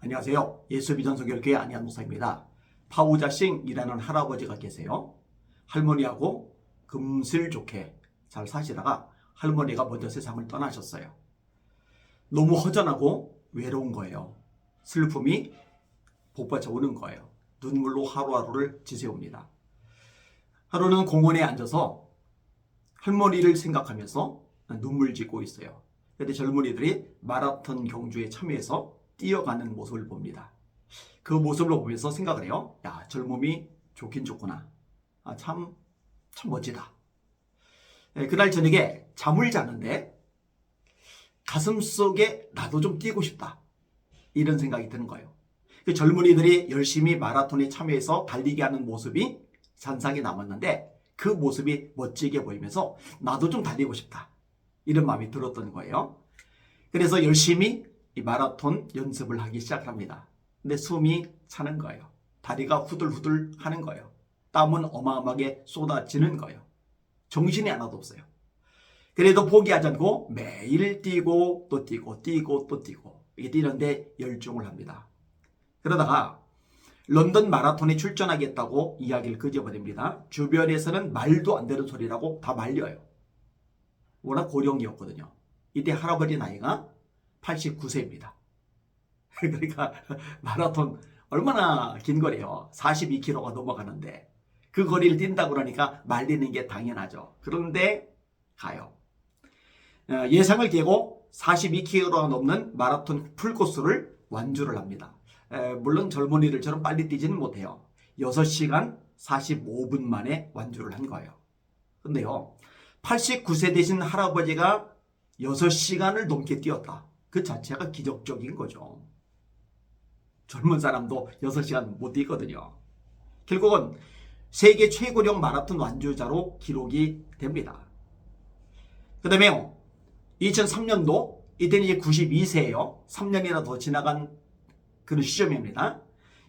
안녕하세요. 예수비전소교회 안희한 목사입니다. 파우자싱이라는 할아버지가 계세요. 할머니하고 금슬 좋게 잘 사시다가 할머니가 먼저 세상을 떠나셨어요. 너무 허전하고 외로운 거예요. 슬픔이 복받쳐 오는 거예요. 눈물로 하루하루를 지새웁니다. 하루는 공원에 앉아서 할머니를 생각하면서 눈물 짓고 있어요. 그때 젊은이들이 마라톤 경주에 참여해서 뛰어가는 모습을 봅니다. 그 모습을 보면서 생각을 해요. 야, 젊음이 좋긴 좋구나. 참 멋지다. 그날 저녁에 잠을 자는데 가슴 속에 나도 좀 뛰고 싶다. 이런 생각이 드는 거예요. 그 젊은이들이 열심히 마라톤에 참여해서 달리게 하는 모습이 잔상에 남았는데 그 모습이 멋지게 보이면서 나도 좀 달리고 싶다. 이런 마음이 들었던 거예요. 그래서 열심히 이 마라톤 연습을 하기 시작합니다. 근데 숨이 차는 거예요. 다리가 후들후들 하는 거예요. 땀은 어마어마하게 쏟아지는 거예요. 정신이 하나도 없어요. 그래도 포기하지 않고 매일 뛰고 또 뛰고 뛰고 또 뛰고 이게 뛰는데 열중을 합니다. 그러다가 런던 마라톤에 출전하겠다고 이야기를 끄집어냅니다. 주변에서는 말도 안 되는 소리라고 다 말려요. 워낙 고령이었거든요. 이때 할아버지 나이가 89세입니다. 그러니까 마라톤 얼마나 긴 거리예요. 42km가 넘어가는데 그 거리를 뛴다고 그러니까 말리는 게 당연하죠. 그런데 가요. 예상을 깨고 42km가 넘는 마라톤 풀코스를 완주를 합니다. 물론 젊은이들처럼 빨리 뛰지는 못해요. 6시간 45분 만에 완주를 한 거예요. 근데요, 89세 되신 할아버지가 6시간을 넘게 뛰었다. 그 자체가 기적적인 거죠. 젊은 사람도 6시간 못 뛰거든요. 결국은 세계 최고령 마라톤 완주자로 기록이 됩니다. 그 다음에 2003년도, 이때는 이제 92세예요. 3년이나 더 지나간 그런 시점입니다.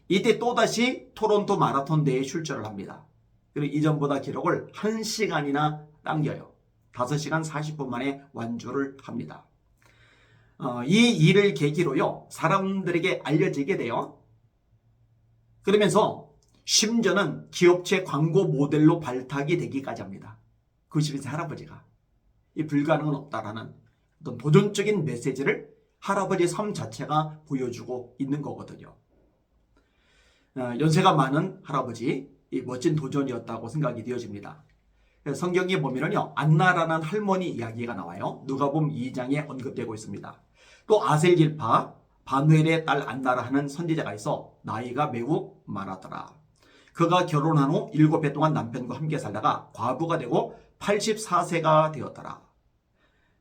이때 또다시 토론토 마라톤 대회에 출전을 합니다. 그리고 이전보다 기록을 1시간이나 당겨요. 5시간 40분 만에 완주를 합니다. 이 일을 계기로요, 사람들에게 알려지게 돼요. 그러면서 심지어는 기업체 광고 모델로 발탁이 되기까지 합니다. 92세 할아버지가. 이 불가능은 없다라는 어떤 도전적인 메시지를 할아버지의 삶 자체가 보여주고 있는 거거든요. 연세가 많은 할아버지, 이 멋진 도전이었다고 생각이 되어집니다. 성경에 보면은요, 안나라는 할머니 이야기가 나와요. 누가복음 2장에 언급되고 있습니다. 또 아셀길파 바누엘의 딸 안나라 하는 선지자가 있어 나이가 매우 많았더라. 그가 결혼한 후 7해 동안 남편과 함께 살다가 과부가 되고 84세가 되었더라.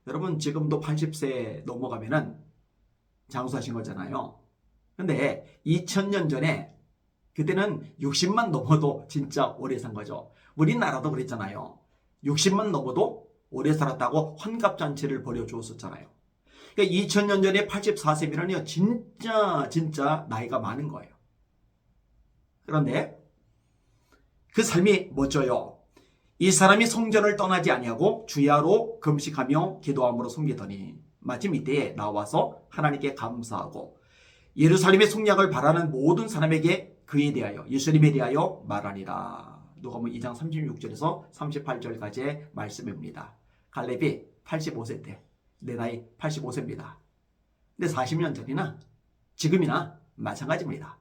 여러분, 지금도 80세 넘어가면은 장수하신 거잖아요. 근데 2000년 전에 그때는 60만 넘어도 진짜 오래 산 거죠. 우리나라도 그랬잖아요. 60만 넘어도 오래 살았다고 환갑잔치를 벌여주었었잖아요. 그러니까 2000년 전에 84세면은요, 진짜 나이가 많은 거예요. 그런데 그 삶이 멋져요. 이 사람이 성전을 떠나지 아니하고 주야로 금식하며 기도함으로 섬기더니 마침 이때에 나와서 하나님께 감사하고 예루살렘의 속량을 바라는 모든 사람에게 그에 대하여, 예수님에 대하여 말하니라. 누가복음 2장 36절에서 38절까지의 말씀입니다. 갈렙이 85세 때, 내 나이 85세입니다. 근데 40년 전이나 지금이나 마찬가지입니다.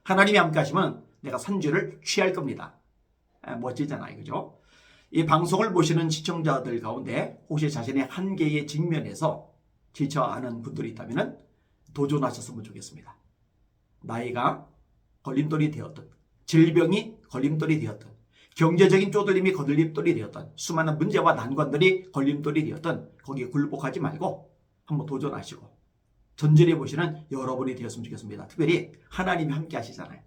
하나님이 함께 하시면 내가 산주를 취할 겁니다. 멋지잖아요, 그죠? 이 방송을 보시는 시청자들 가운데 혹시 자신의 한계에 직면해서 지쳐하는 분들이 있다면 도전하셨으면 좋겠습니다. 나이가 걸림돌이 되었든, 질병이 걸림돌이 되었든, 경제적인 쪼들림이 걸림돌이 되었든, 수많은 문제와 난관들이 걸림돌이 되었든 거기에 굴복하지 말고 한번 도전하시고 전진해 보시는 여러분이 되었으면 좋겠습니다. 특별히 하나님이 함께 하시잖아요.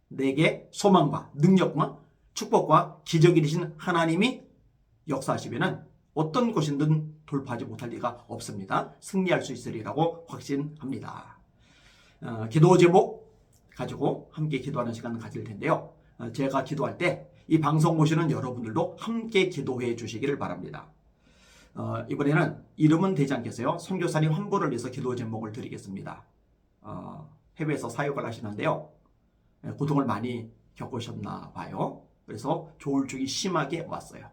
내게 소망과 능력과 축복과 기적이 되신 하나님이 역사하시면 어떤 곳이든 돌파하지 못할 리가 없습니다. 승리할 수 있으리라고 확신합니다. 기도 제목 가지고 함께 기도하는 시간을 가질 텐데요. 제가 기도할 때 이 방송 보시는 여러분들도 함께 기도해 주시기를 바랍니다. 이번에는 이름은 되지 않겠어요? 선교사님 환부를 위해서 기도 제목을 드리겠습니다. 해외에서 사역을 하시는데요. 고통을 많이 겪으셨나 봐요. 그래서 조울증이 심하게 왔어요.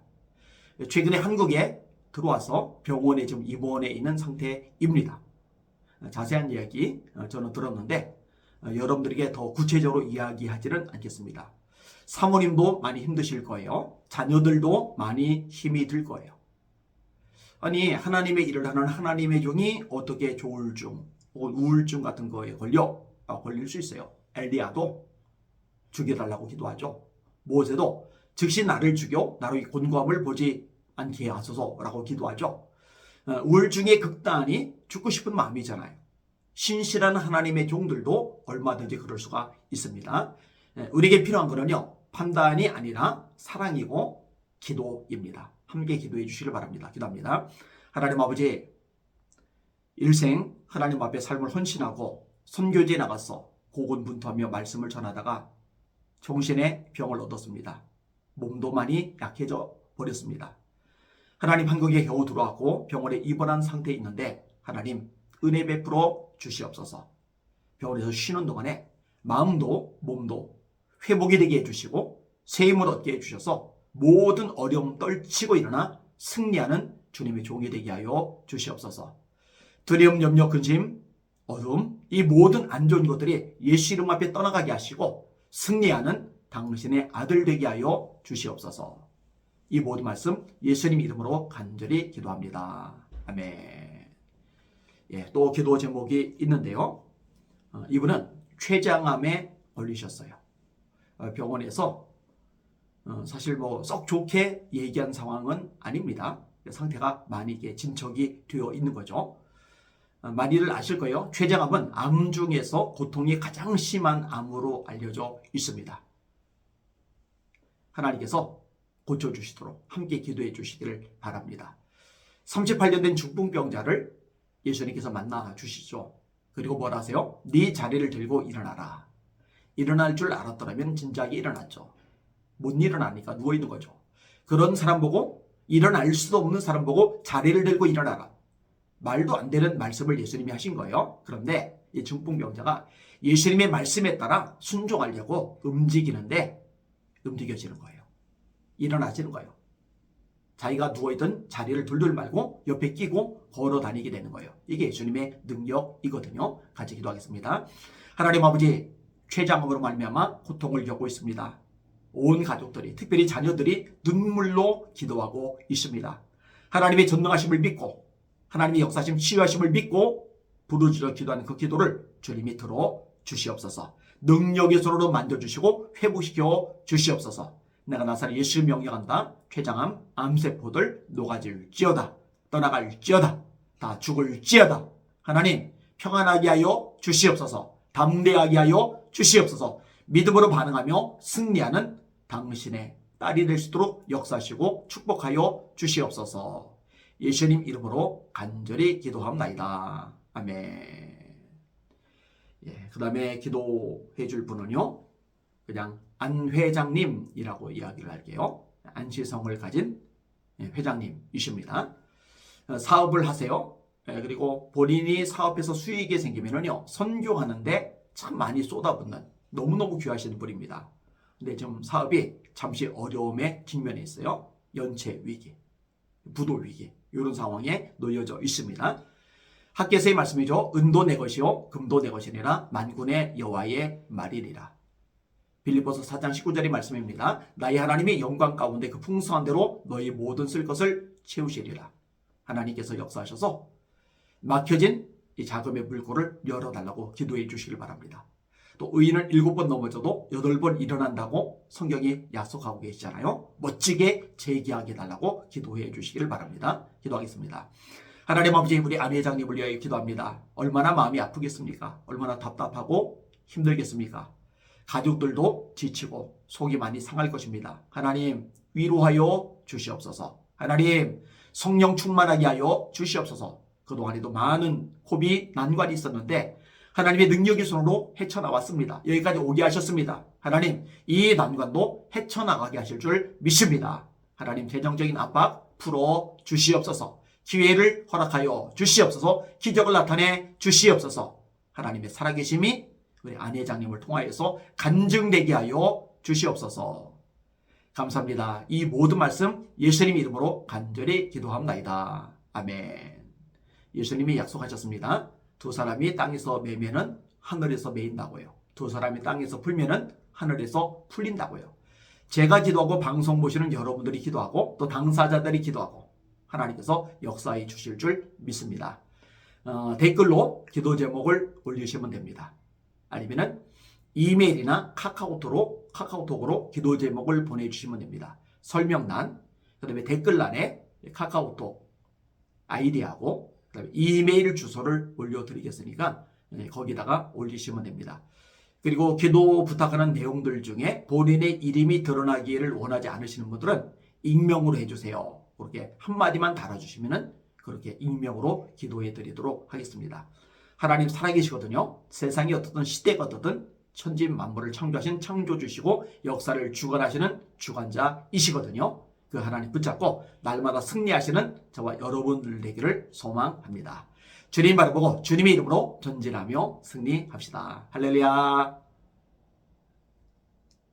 최근에 한국에 들어와서 병원에 지금 입원해 있는 상태입니다. 자세한 이야기 저는 들었는데 여러분들에게 더 구체적으로 이야기하지는 않겠습니다. 사모님도 많이 힘드실 거예요. 자녀들도 많이 힘이 들 거예요. 아니, 하나님의 일을 하는 하나님의 종이 어떻게 조울증 혹은 우울증 같은 거에 걸릴 수 있어요. 엘리야도 죽여달라고 기도하죠. 모세도 즉시 나를 죽여 나로 이 곤고함을 보지 않게 하소서라고 기도하죠. 우울증의 극단이 죽고 싶은 마음이잖아요. 신실한 하나님의 종들도 얼마든지 그럴 수가 있습니다. 우리에게 필요한 거는요, 판단이 아니라 사랑이고 기도입니다. 함께 기도해 주시길 바랍니다. 기도합니다. 하나님 아버지, 일생 하나님 앞에 삶을 헌신하고 선교지에 나가서 고군분투하며 말씀을 전하다가 정신의 병을 얻었습니다. 몸도 많이 약해져 버렸습니다. 하나님, 한국에 겨우 들어왔고 병원에 입원한 상태에 있는데 하나님 은혜 베풀어 주시옵소서. 병원에서 쉬는 동안에 마음도 몸도 회복이 되게 해주시고 새 힘을 얻게 해주셔서 모든 어려움 떨치고 일어나 승리하는 주님의 종이 되게 하여 주시옵소서. 두려움, 염려, 근심, 어둠, 이 모든 안 좋은 것들이 예수 이름 앞에 떠나가게 하시고 승리하는 당신의 아들 되게 하여 주시옵소서. 이 모든 말씀 예수님 이름으로 간절히 기도합니다. 아멘. 또 기도 제목이 있는데요. 이분은 췌장암에 걸리셨어요. 병원에서 사실 썩 좋게 얘기한 상황은 아닙니다. 상태가 많이 진척이 되어 있는 거죠. 많이들 아실 거예요. 췌장암은 암 중에서 고통이 가장 심한 암으로 알려져 있습니다. 하나님께서 고쳐주시도록 함께 기도해 주시기를 바랍니다. 38년 된 중풍병자를 예수님께서 만나 주시죠. 그리고 뭐라 하세요? 네 자리를 들고 일어나라. 일어날 줄 알았더라면 진작에 일어났죠. 못 일어나니까 누워있는 거죠. 그런 사람 보고, 일어날 수도 없는 사람 보고 자리를 들고 일어나라. 말도 안 되는 말씀을 예수님이 하신 거예요. 그런데 이 중풍병자가 예수님의 말씀에 따라 순종하려고 움직이는데 움직여지는 거예요. 일어나지는 거예요. 자기가 누워있던 자리를 둘둘 말고 옆에 끼고 걸어 다니게 되는 거예요. 이게 예수님의 능력이거든요. 같이 기도하겠습니다. 하나님 아버지, 췌장암으로 말미암아 고통을 겪고 있습니다. 온 가족들이, 특별히 자녀들이 눈물로 기도하고 있습니다. 하나님의 전능하심을 믿고 하나님의 역사심, 치유하심을 믿고 부르짖어 기도하는 그 기도를 주님이 들어 주시옵소서. 능력의 손으로 만져주시고 회복시켜 주시옵소서. 내가 나사렛 예수를 명령한다. 췌장암, 암세포들 녹아질지어다. 떠나갈지어다. 다 죽을지어다. 하나님, 평안하게 하여 주시옵소서. 담대하게 하여 주시옵소서. 믿음으로 반응하며 승리하는 당신의 딸이 될 수 있도록 역사하시고 축복하여 주시옵소서. 예수님 이름으로 간절히 기도합나이다. 아멘. 그 다음에 기도해 줄 분은요, 그냥 안 회장님이라고 이야기를 할게요. 안시성을 가진 회장님이십니다. 사업을 하세요. 그리고 본인이 사업에서 수익이 생기면요, 선교하는데 참 많이 쏟아붓는 너무너무 귀하신 분입니다. 근데 지금 사업이 잠시 어려움에 직면해 있어요. 연체 위기, 부도 위기, 이런 상황에 놓여져 있습니다. 학개서의 말씀이죠. 은도 내 것이요 금도 내 것이니라 만군의 여호와의 말이니라. 빌립보서 4장 19절의 말씀입니다. 나의 하나님이 영광 가운데 그 풍성한 대로 너희 모든 쓸 것을 채우시리라. 하나님께서 역사하셔서 막혀진 이 자금의 물고를 열어달라고 기도해 주시길 바랍니다. 또 의인은 7번 넘어져도 8번 일어난다고 성경이 약속하고 계시잖아요. 멋지게 재기하게 해달라고 기도해 주시길 바랍니다. 기도하겠습니다. 하나님 아버지, 우리 안 회장님을 위하여 기도합니다. 얼마나 마음이 아프겠습니까? 얼마나 답답하고 힘들겠습니까? 가족들도 지치고 속이 많이 상할 것입니다. 하나님, 위로하여 주시옵소서. 하나님, 성령 충만하게 하여 주시옵소서. 그동안에도 많은 고비 난관이 있었는데 하나님의 능력의 손으로 헤쳐나왔습니다. 여기까지 오게 하셨습니다. 하나님, 이 난관도 헤쳐나가게 하실 줄 믿습니다. 하나님, 재정적인 압박 풀어 주시옵소서. 기회를 허락하여 주시옵소서. 기적을 나타내 주시옵소서. 하나님의 살아계심이 우리 안 회장님을 통하여서 간증되게 하여 주시옵소서. 감사합니다. 이 모든 말씀 예수님 이름으로 간절히 기도합나이다. 아멘. 예수님이 약속하셨습니다. 두 사람이 땅에서 매면은 하늘에서 매인다고요. 두 사람이 땅에서 풀면은 하늘에서 풀린다고요. 제가 기도하고 방송 보시는 여러분들이 기도하고 또 당사자들이 기도하고 하나님께서 역사해 주실 줄 믿습니다. 댓글로 기도 제목을 올리시면 됩니다. 아니면은 이메일이나 카카오톡으로 기도 제목을 보내주시면 됩니다. 설명란, 그 다음에 댓글란에 카카오톡 아이디하고 그 다음에 이메일 주소를 올려드리겠으니까 거기다가 올리시면 됩니다. 그리고 기도 부탁하는 내용들 중에 본인의 이름이 드러나기를 원하지 않으시는 분들은 익명으로 해주세요. 그렇게 한마디만 달아주시면 그렇게 익명으로 기도해 드리도록 하겠습니다. 하나님 살아계시거든요. 세상이 어떻든 시대가 어떻든 천지만물을 창조하신 창조주시고 역사를 주관하시는 주관자이시거든요. 그 하나님 붙잡고 날마다 승리하시는 저와 여러분들 되기를 소망합니다. 주님 바라보고 주님의 이름으로 전진하며 승리합시다. 할렐루야.